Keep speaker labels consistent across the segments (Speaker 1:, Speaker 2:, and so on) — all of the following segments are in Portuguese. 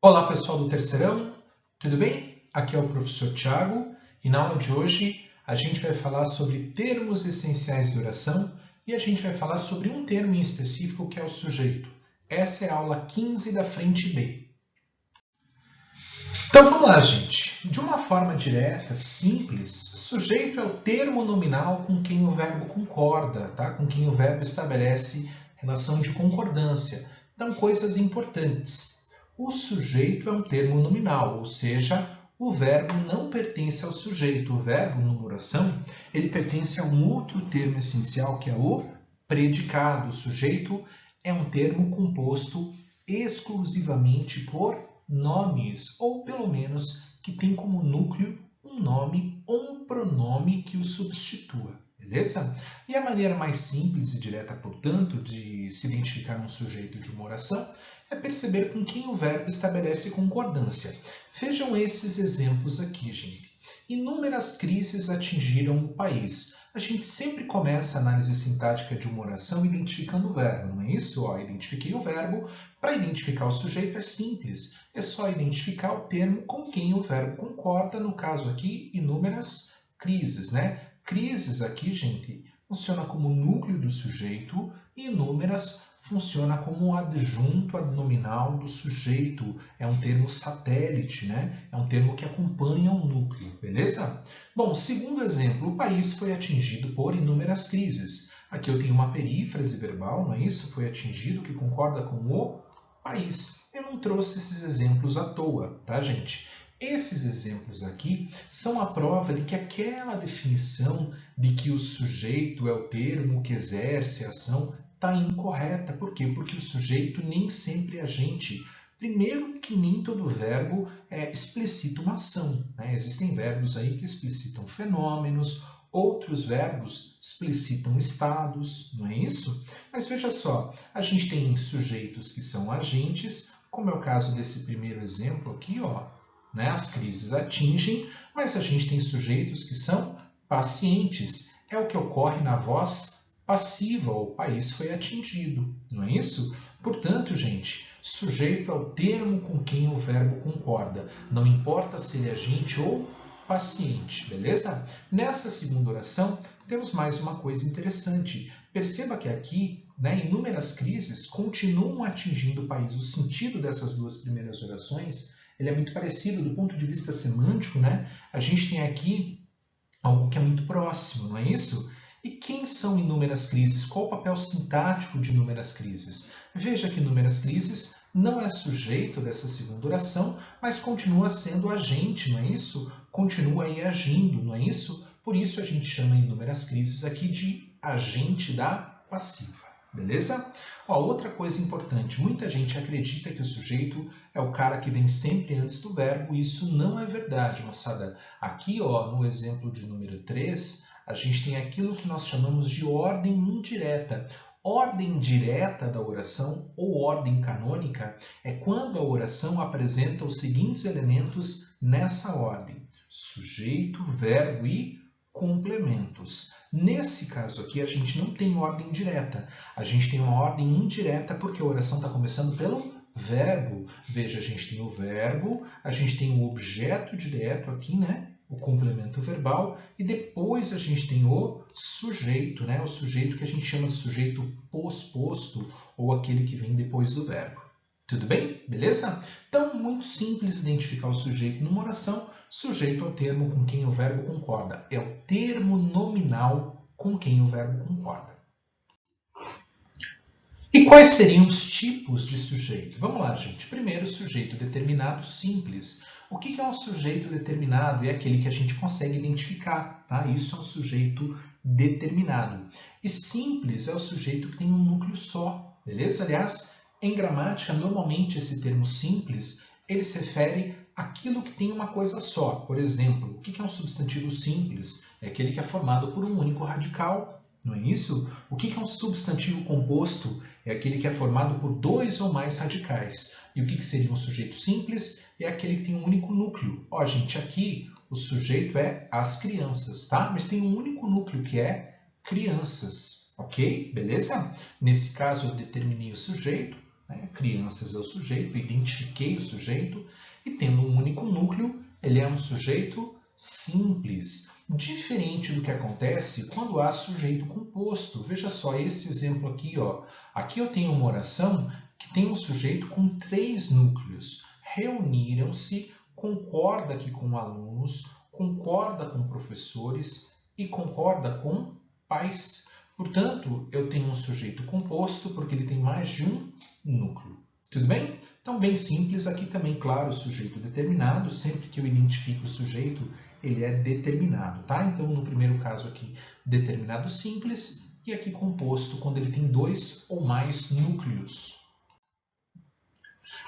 Speaker 1: Olá pessoal do Terceirão, tudo bem? Aqui é o professor Tiago e na aula de hoje a gente vai falar sobre termos essenciais de oração e a gente vai falar sobre um termo em específico que é o sujeito. Essa é a aula 15 da frente B. Então vamos lá, gente. De uma forma direta, simples, sujeito é o termo nominal com quem o verbo concorda, tá? Com quem o verbo estabelece relação de concordância. Então, coisas importantes. O sujeito é um termo nominal, ou seja, o verbo não pertence ao sujeito. O verbo, numa oração, ele pertence a um outro termo essencial, que é o predicado. O sujeito é um termo composto exclusivamente por nomes, ou pelo menos que tem como núcleo um nome ou um pronome que o substitua. Beleza? E a maneira mais simples e direta, portanto, de se identificar um sujeito de uma oração é perceber com quem o verbo estabelece concordância. Vejam esses exemplos aqui, gente. Inúmeras crises atingiram o país. A gente sempre começa a análise sintática de uma oração identificando o verbo, não é isso? Identifiquei o verbo. Para identificar o sujeito é simples. É só identificar o termo com quem o verbo concorda. No caso aqui, inúmeras crises, né? Crises aqui, gente, funciona como núcleo do sujeito e inúmeras funciona como um adjunto adnominal do sujeito. É um termo satélite, né? É um termo que acompanha o núcleo, beleza? Bom, segundo exemplo, o país foi atingido por inúmeras crises. Aqui eu tenho uma perífrase verbal, não é isso? Foi atingido, que concorda com o país. Eu não trouxe esses exemplos à toa, tá, gente? Esses exemplos aqui são a prova de que aquela definição de que o sujeito é o termo que exerce a ação está incorreta. Por quê? Porque o sujeito nem sempre é agente. Primeiro que nem todo verbo explicita uma ação, né? Existem verbos aí que explicitam fenômenos, outros verbos explicitam estados, não é isso? Mas veja só, a gente tem sujeitos que são agentes, como é o caso desse primeiro exemplo aqui, né? As crises atingem, mas a gente tem sujeitos que são pacientes. É o que ocorre na voz passiva, o país foi atingido, não é isso? Portanto, gente, sujeito é o termo com quem o verbo concorda, não importa se ele é agente ou paciente, beleza? Nessa segunda oração, temos mais uma coisa interessante. Perceba que aqui, né, inúmeras crises continuam atingindo o país. O sentido dessas duas primeiras orações ele é muito parecido do ponto de vista semântico, né? A gente tem aqui algo que é muito próximo, não é isso? E quem são inúmeras crises? Qual o papel sintático de inúmeras crises? Veja que inúmeras crises não é sujeito dessa segunda oração, mas continua sendo agente, não é isso? Continua aí agindo, não é isso? Por isso a gente chama inúmeras crises aqui de agente da passiva, beleza? Outra coisa importante, muita gente acredita que o sujeito é o cara que vem sempre antes do verbo, e isso não é verdade, moçada. Aqui, no exemplo de número 3, a gente tem aquilo que nós chamamos de ordem indireta. Ordem direta da oração, ou ordem canônica, é quando a oração apresenta os seguintes elementos nessa ordem: sujeito, verbo e complementos. Nesse caso aqui, a gente não tem ordem direta. A gente tem uma ordem indireta porque a oração está começando pelo verbo. Veja, a gente tem o verbo, a gente tem o objeto direto aqui, né? O complemento verbal, e depois a gente tem o sujeito, né? O sujeito que a gente chama de sujeito posposto, ou aquele que vem depois do verbo. Tudo bem? Beleza? Então, muito simples identificar o sujeito numa oração. Sujeito é o termo com quem o verbo concorda. É o termo nominal com quem o verbo concorda. E quais seriam os tipos de sujeito? Vamos lá, gente. Primeiro, sujeito determinado simples. O que é um sujeito determinado? É aquele que a gente consegue identificar, tá? Isso é um sujeito determinado. E simples é o sujeito que tem um núcleo só, beleza? Aliás, em gramática, normalmente esse termo simples, ele se refere àquilo que tem uma coisa só. Por exemplo, o que é um substantivo simples? É aquele que é formado por um único radical, não é isso? O que é um substantivo composto? É aquele que é formado por dois ou mais radicais. E o que seria um sujeito simples? É aquele que tem um único núcleo. Gente, aqui o sujeito é as crianças, tá? Mas tem um único núcleo que é crianças, ok? Beleza? Nesse caso, eu determinei o sujeito. né? Crianças é o sujeito, identifiquei o sujeito, e tendo um único núcleo, ele é um sujeito simples, diferente do que acontece quando há sujeito composto. Veja só esse exemplo aqui, ó. Aqui eu tenho uma oração que tem um sujeito com 3 núcleos. Reuniram-se, concorda aqui com alunos, concorda com professores e concorda com pais. Portanto, eu tenho um sujeito composto porque ele tem mais de um núcleo. Tudo bem? Então, bem simples, aqui também, claro, o sujeito determinado, sempre que eu identifico o sujeito, ele é determinado, tá? Então, no primeiro caso aqui, determinado simples, e aqui composto quando ele tem 2 ou mais núcleos.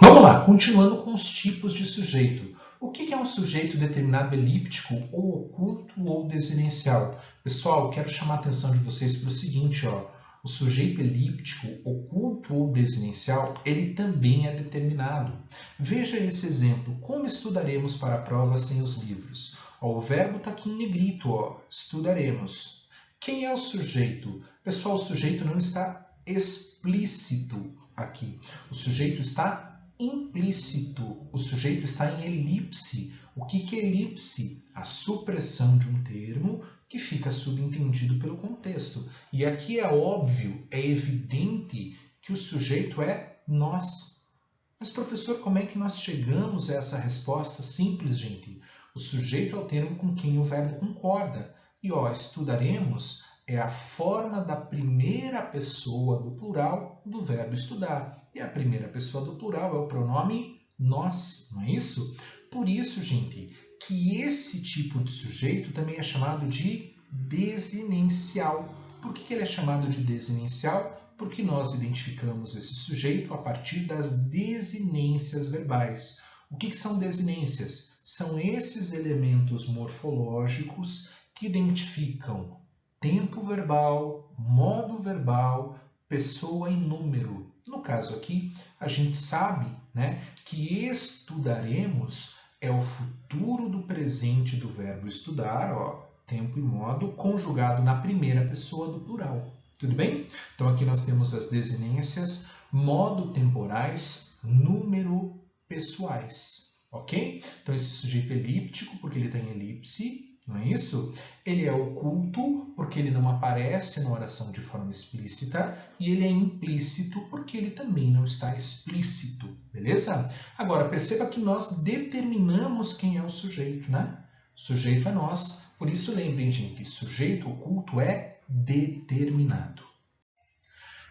Speaker 1: Vamos lá, continuando com os tipos de sujeito. O que é um sujeito determinado elíptico, ou oculto, ou desinencial? Pessoal, quero chamar a atenção de vocês para o seguinte, ó. O sujeito elíptico, oculto ou desinencial, ele também é determinado. Veja esse exemplo. Como estudaremos para a prova sem os livros? Ó, o verbo está aqui em negrito, ó. Estudaremos. Quem é o sujeito? Pessoal, o sujeito não está explícito aqui. O sujeito está implícito. O sujeito está em elipse. O que é elipse? A supressão de um termo que fica subentendido pelo contexto. E aqui é óbvio, é evidente que o sujeito é nós. Mas, professor, como é que nós chegamos a essa resposta simples, gente? O sujeito é o termo com quem o verbo concorda. E, ó, estudaremos é a forma da primeira pessoa do plural do verbo estudar. E a primeira pessoa do plural é o pronome nós, não é isso? Por isso, gente, que esse tipo de sujeito também é chamado de desinencial. Por que ele é chamado de desinencial? Porque nós identificamos esse sujeito a partir das desinências verbais. O que são desinências? São esses elementos morfológicos que identificam tempo verbal, modo verbal, pessoa e número. No caso aqui, a gente sabe, né, que estudaremos é o futuro do presente do verbo estudar, ó, tempo e modo, conjugado na primeira pessoa do plural. Tudo bem? Então, aqui nós temos as desinências modo temporais, número pessoais. Ok? Então, esse sujeito elíptico, porque ele está em elipse, não é isso? Ele é oculto, porque ele não aparece na oração de forma explícita, e ele é implícito, porque ele também não está explícito, beleza? Agora, perceba que nós determinamos quem é o sujeito, né? O sujeito é nós, por isso lembrem, gente, sujeito oculto é determinado.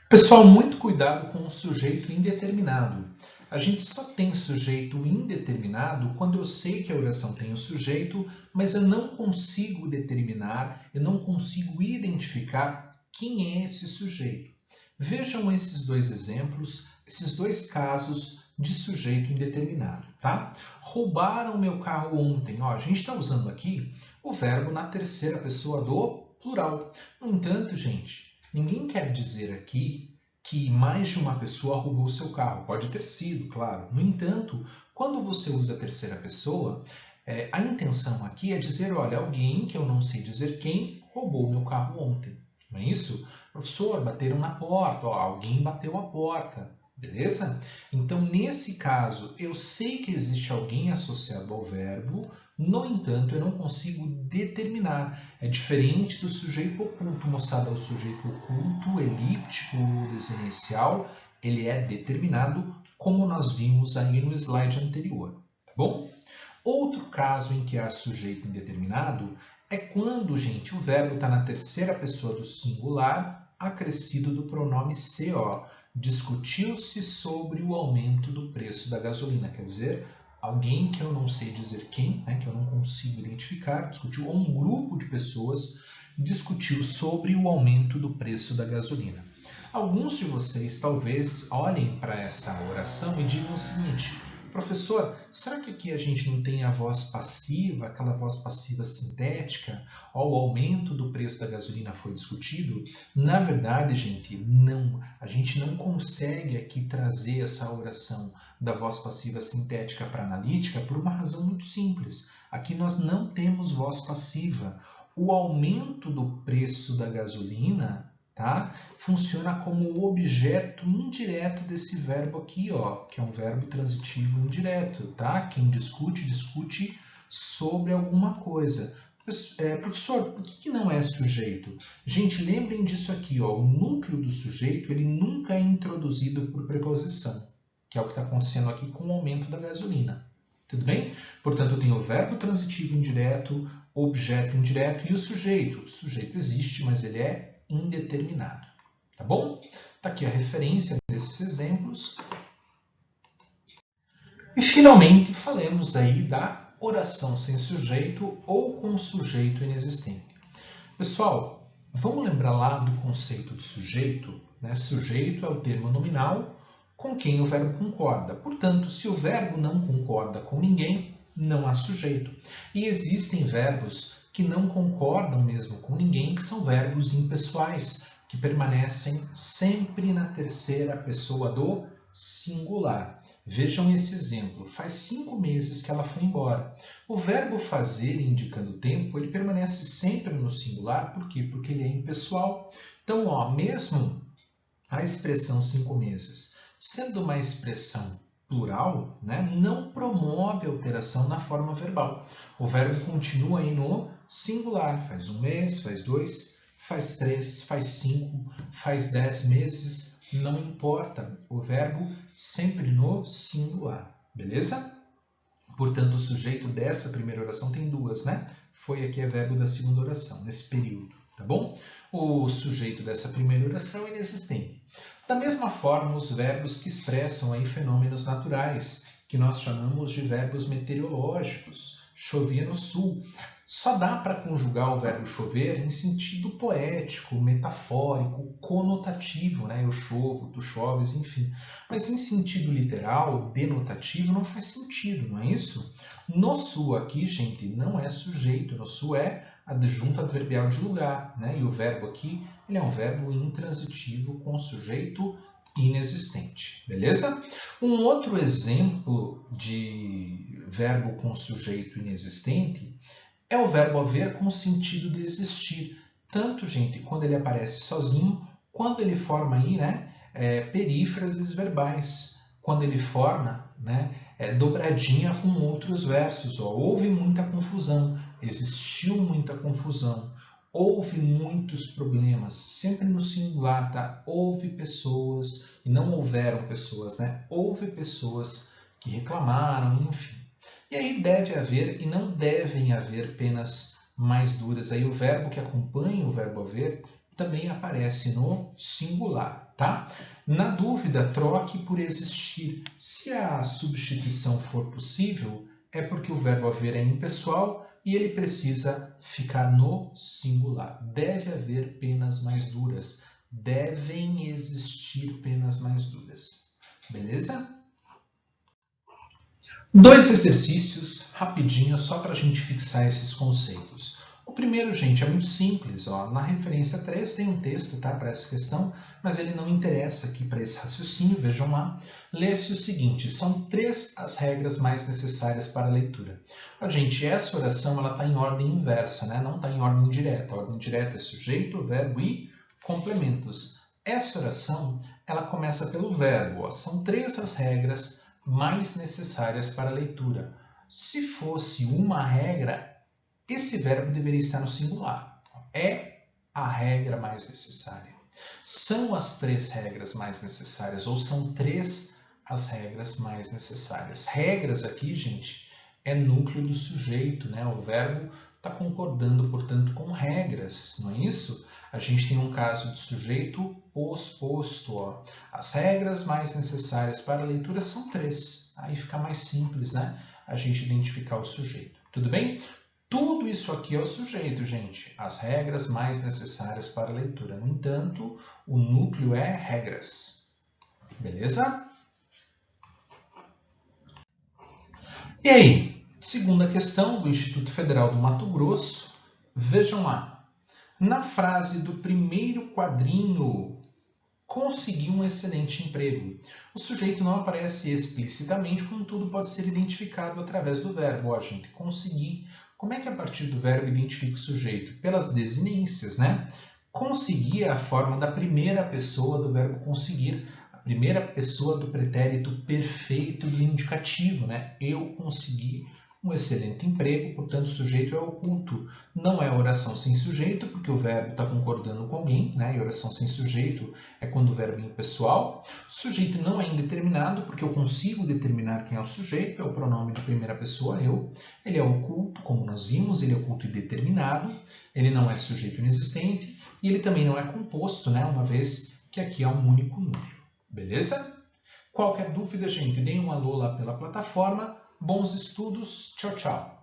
Speaker 1: Pessoal, muito cuidado com o sujeito indeterminado. A gente só tem sujeito indeterminado quando eu sei que a oração tem o sujeito, mas eu não consigo determinar, eu não consigo identificar quem é esse sujeito. Vejam esses 2 exemplos, esses 2 casos de sujeito indeterminado, tá? Roubaram meu carro ontem. Ó, a gente está usando aqui o verbo na terceira pessoa do plural. No entanto, gente, ninguém quer dizer aqui que mais de uma pessoa roubou seu carro. Pode ter sido, claro. No entanto, quando você usa a terceira pessoa, a intenção aqui é dizer, olha, alguém que eu não sei dizer quem roubou meu carro ontem. Não é isso? Professor, bateram na porta. Ó, alguém bateu a porta. Beleza? Então, nesse caso, eu sei que existe alguém associado ao verbo, no entanto, eu não consigo determinar. É diferente do sujeito oculto, mostrado ao sujeito oculto, elíptico, desinencial, ele é determinado, como nós vimos aí no slide anterior. Tá bom? Outro caso em que há sujeito indeterminado é quando, gente, o verbo está na terceira pessoa do singular, acrescido do pronome CO. Discutiu-se sobre o aumento do preço da gasolina, quer dizer, alguém que eu não sei dizer quem, né, que eu não consigo identificar, discutiu, ou um grupo de pessoas discutiu sobre o aumento do preço da gasolina. Alguns de vocês talvez olhem para essa oração e digam o seguinte, professor, será que aqui a gente não tem a voz passiva, aquela voz passiva sintética? Ó, o aumento do preço da gasolina foi discutido? Na verdade, gente, não. A gente não consegue aqui trazer essa oração da voz passiva sintética para a analítica por uma razão muito simples. Aqui nós não temos voz passiva. O aumento do preço da gasolina tá? Funciona como o objeto indireto desse verbo aqui, ó, que é um verbo transitivo indireto, tá? Quem discute, discute sobre alguma coisa. Professor, por que não é sujeito? Gente, lembrem disso aqui, ó, o núcleo do sujeito ele nunca é introduzido por preposição, que é o que está acontecendo aqui com o aumento da gasolina. Tudo bem? Portanto, eu tenho o verbo transitivo indireto, objeto indireto e o sujeito. O sujeito existe, mas ele é indeterminado. Tá bom? Está aqui a referência desses exemplos. E, finalmente, falemos aí da oração sem sujeito ou com sujeito inexistente. Pessoal, vamos lembrar lá do conceito de sujeito? Né? Sujeito é o termo nominal com quem o verbo concorda. Portanto, se o verbo não concorda com ninguém, não há sujeito. E existem verbos que não concordam mesmo com ninguém, que são verbos impessoais, que permanecem sempre na terceira pessoa do singular. Vejam esse exemplo. Faz 5 meses que ela foi embora. O verbo fazer, indicando o tempo, ele permanece sempre no singular. Por quê? Porque ele é impessoal. Então, ó, mesmo a expressão 5 meses, sendo uma expressão plural, né, não promove alteração na forma verbal. O verbo continua aí no singular. Faz 1 mês, faz 2, faz 3, faz 5, faz 10 meses. Não importa, o verbo sempre no singular, beleza? Portanto, o sujeito dessa primeira oração tem 2, né? Foi aqui o verbo da segunda oração, nesse período, tá bom? O sujeito dessa primeira oração é inexistente. Da mesma forma, os verbos que expressam aí fenômenos naturais, que nós chamamos de verbos meteorológicos. Chovia no sul. Só dá para conjugar o verbo chover em sentido poético, metafórico, conotativo, né? Eu chovo, tu choves, enfim. Mas em sentido literal, denotativo, não faz sentido, não é isso? No sul aqui, gente, não é sujeito. No sul é adjunto adverbial de lugar, né? E o verbo aqui, ele é um verbo intransitivo com sujeito inexistente, beleza? Um outro exemplo de verbo com sujeito inexistente é o verbo haver com o sentido de existir. Tanto, gente, quando ele aparece sozinho, quando ele forma aí, né, perífrases verbais. Quando ele forma, né, dobradinha com outros versos. Ó. Houve muita confusão, existiu muita confusão, houve muitos problemas. Sempre no singular, tá? Houve pessoas, e não houveram pessoas, né? Houve pessoas que reclamaram, enfim. E aí deve haver e não devem haver penas mais duras. Aí o verbo que acompanha o verbo haver também aparece no singular, tá? Na dúvida, troque por existir. Se a substituição for possível, é porque o verbo haver é impessoal e ele precisa ficar no singular. Deve haver penas mais duras. Devem existir penas mais duras. Beleza? 2 exercícios rapidinho só para a gente fixar esses conceitos. O primeiro, gente, é muito simples. Ó. Na referência 3 tem um texto, tá, para essa questão, mas ele não interessa aqui para esse raciocínio. Vejam lá. Lê-se o seguinte. São 3 as regras mais necessárias para a leitura. Ó, gente, essa oração está em ordem inversa, né? Não está em ordem direta. A ordem direta é sujeito, verbo e complementos. Essa oração ela começa pelo verbo. Ó. São 3 as regras mais necessárias para a leitura. Se fosse uma regra, esse verbo deveria estar no singular. É a regra mais necessária. São as 3 regras mais necessárias, ou são 3 as regras mais necessárias. Regras aqui, gente, é núcleo do sujeito, né? O verbo está concordando, portanto, com regras, não é isso? A gente tem um caso de sujeito posposto. Ó. As regras mais necessárias para a leitura são 3. Aí fica mais simples, né? A gente identificar o sujeito. Tudo bem? Tudo isso aqui é o sujeito, gente. As regras mais necessárias para a leitura. No entanto, o núcleo é regras. Beleza? E aí? Segunda questão do Instituto Federal do Mato Grosso. Vejam lá. Na frase do primeiro quadrinho, consegui um excelente emprego. O sujeito não aparece explicitamente, contudo pode ser identificado através do verbo. Ó, gente, conseguir. Como é que a partir do verbo identifica o sujeito? Pelas desinências, né? Conseguir é a forma da primeira pessoa do verbo conseguir, a primeira pessoa do pretérito perfeito do indicativo, né? Eu consegui um excelente emprego, portanto o sujeito é oculto. Não é oração sem sujeito, porque o verbo está concordando com alguém, né? E oração sem sujeito é quando o verbo é impessoal. O sujeito não é indeterminado, porque eu consigo determinar quem é o sujeito, é o pronome de primeira pessoa, eu. Ele é oculto, como nós vimos, ele é oculto e determinado, ele não é sujeito inexistente, e ele também não é composto, né? Uma vez que aqui é um único núcleo. Beleza? Qualquer dúvida, gente, deem um alô lá pela plataforma. Bons estudos. Tchau, tchau.